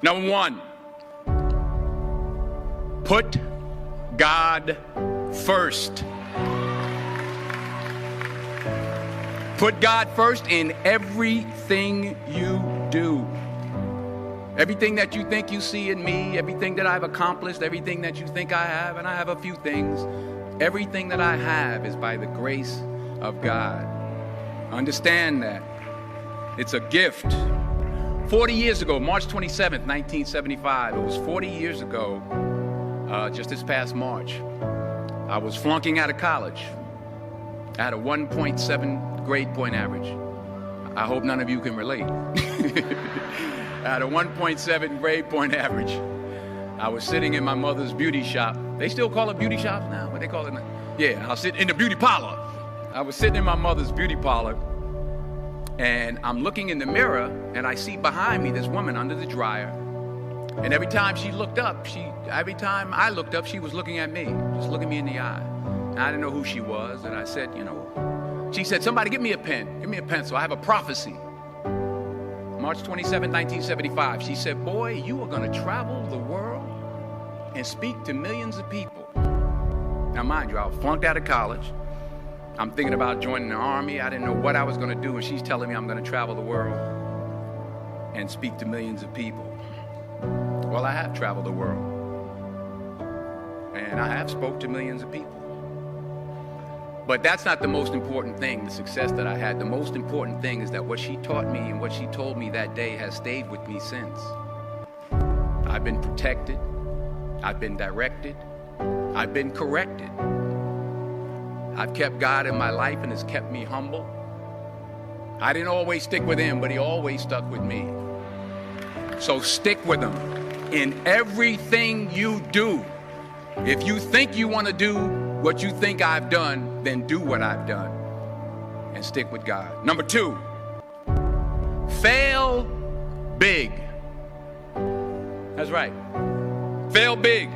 Number one, put God first. Put God first in everything you do. Everything that you think you see in me, everything that I've accomplished, everything that you think I have, and I have a few things, everything that I have is by the grace of God. Understand that. It's a gift. 40 years ago, March 27th, 1975, it was 40 years ago, just this past March, I was flunking out of college. I had a 1.7 grade point average. I hope none of you can relate. I had a 1.7 grade point average. I was sitting in my mother's beauty shop. They still call it beauty shops now? What they call it now? Yeah, I was sitting in the beauty parlor. I was sitting in my mother's beauty parlor, and I'm looking in the mirror, and I see behind me this woman under the dryer. And every time I looked up, she was looking at me, just looking me in the eye. And I didn't know who she was, and I said, she said, somebody give me a pen, give me a pencil. I have a prophecy. March 27, 1975, she said, boy, you are going to travel the world and speak to millions of people. Now, mind you, I was flunked out of college. I'm thinking about joining the army. I didn't know what I was going to do, and she's telling me I'm going to travel the world and speak to millions of people. Well, I have traveled the world, and I have spoke to millions of people. But that's not the most important thing, the success that I had. The most important thing is that what she taught me and what she told me that day has stayed with me since. I've been protected. I've been directed. I've been corrected. I've kept God in my life, and it's kept me humble. I didn't always stick with him, but he always stuck with me. So stick with him in everything you do. If you think you want to do what you think I've done, then do what I've done and stick with God. Number two, fail big. That's right. Fail big.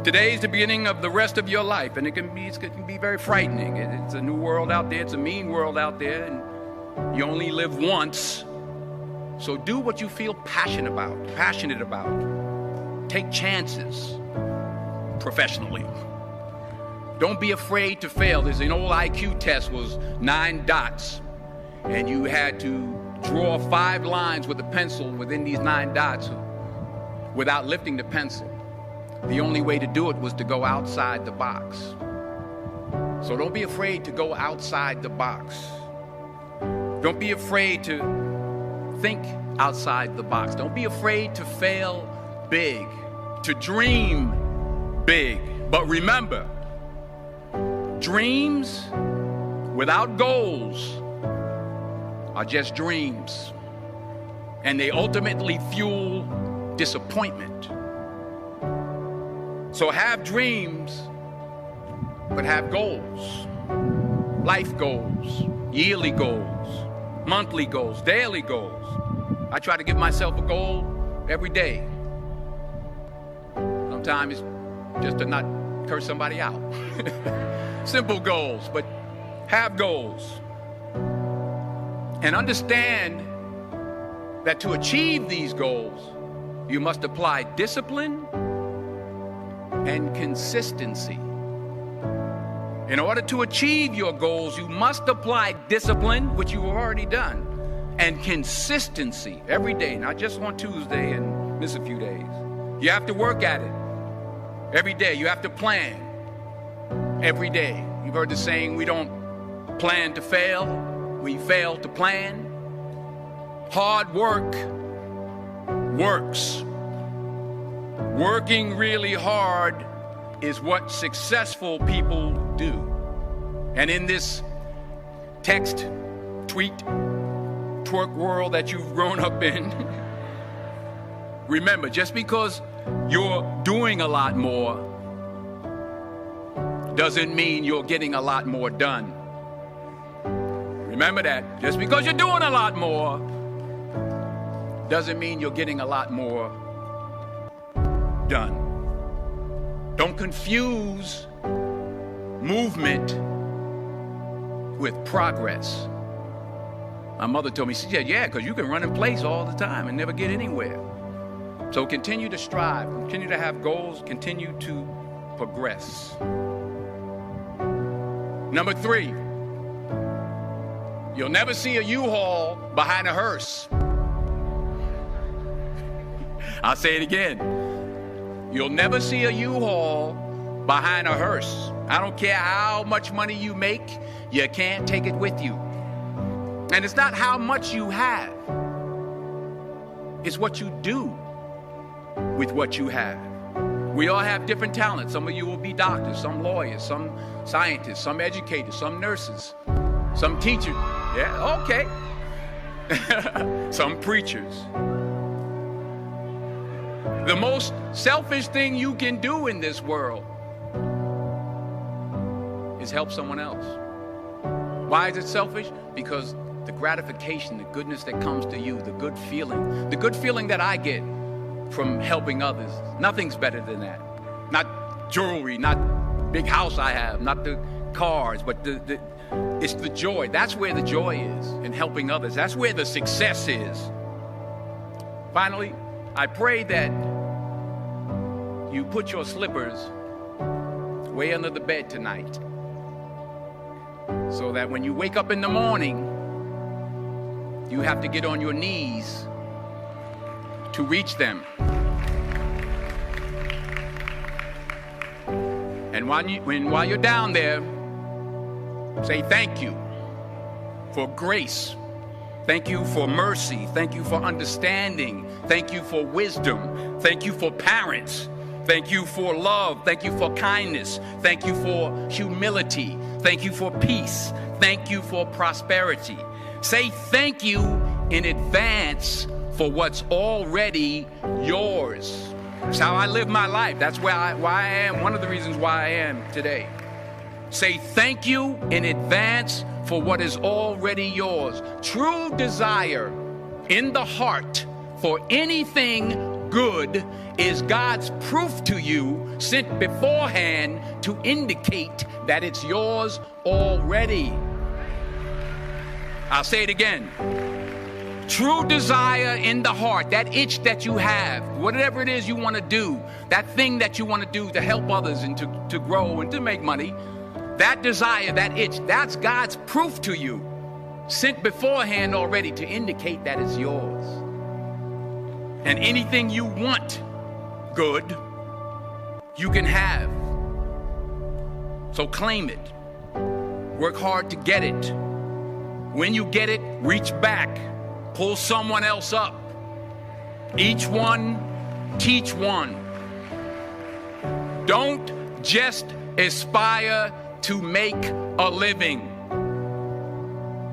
Today is the beginning of the rest of your life, and it can be very frightening. It's a new world out there. It's a mean world out there, and you only live once. So do what you feel passionate about. Take chances professionally. Don't be afraid to fail. There's an old IQ test, was 9 dots, and you had to draw 5 lines with a pencil within these 9 dots without lifting the pencil. The only way to do it was to go outside the box. So don't be afraid to go outside the box. Don't be afraid to think outside the box. Don't be afraid to fail big, to dream big. But remember, dreams without goals are just dreams, and they ultimately fuel disappointment. So have dreams, but have goals. Life goals, yearly goals, monthly goals, daily goals. I try to give myself a goal every day. Sometimes it's just to not curse somebody out. Simple goals, but have goals. And understand that to achieve these goals, you must apply discipline and consistency. In order to achieve your goals, you must apply discipline, which you've already done, and consistency every day, not just on Tuesday and miss a few days. You have to work at it every day. You have to plan every day. You've heard the saying, we don't plan to fail, we fail to plan. Hard work works. Working really hard is what successful people do. And in this text, tweet, twerk world that you've grown up in, remember, just because you're doing a lot more doesn't mean you're getting a lot more done. Remember that. Just because you're doing a lot more doesn't mean you're getting a lot more done. Don't confuse movement with progress. My mother told me, she said, yeah, because you can run in place all the time and never get anywhere. So continue to strive, continue to have goals, continue to progress. Number 3, you'll never see a U-Haul behind a hearse. I'll say it again. You'll never see a U-Haul behind a hearse. I don't care how much money you make, you can't take it with you. And it's not how much you have. It's what you do with what you have. We all have different talents. Some of you will be doctors, some lawyers, some scientists, some educators, some nurses, some teachers. Yeah, okay. Some preachers. The most selfish thing you can do in this world is help someone else. Why is it selfish? Because the gratification, the goodness that comes to you, the good feeling that I get from helping others, nothing's better than that. Not jewelry, not big house I have, not the cars, but it's the joy. That's where the joy is, in helping others. That's where the success is. Finally, I pray that you put your slippers way under the bed tonight, so that when you wake up in the morning, you have to get on your knees to reach them. And while you're down there, say thank you for grace. Thank you for mercy. Thank you for understanding. Thank you for wisdom. Thank you for parents. Thank you for love. Thank you for kindness. Thank you for humility. Thank you for peace. Thank you for prosperity. Say thank you in advance for what's already yours. That's how I live my life. That's why I am. One of the reasons why I am today. Say thank you in advance for what is already yours. True desire in the heart for anything good is God's proof to you, sent beforehand to indicate that it's yours already. I'll say it again. True desire in the heart, that itch that you have, whatever it is you want to do, that thing that you want to do to help others and to grow and to make money, that desire, that itch, that's God's proof to you, sent beforehand already to indicate that it's yours. And anything you want good, you can have. So claim it. Work hard to get it. When you get it, reach back. Pull someone else up. Each one, teach one. Don't just aspire to make a living.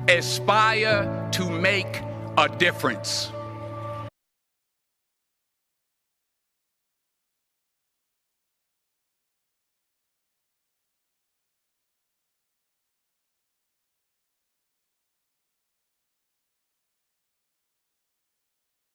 Aspire to make a difference.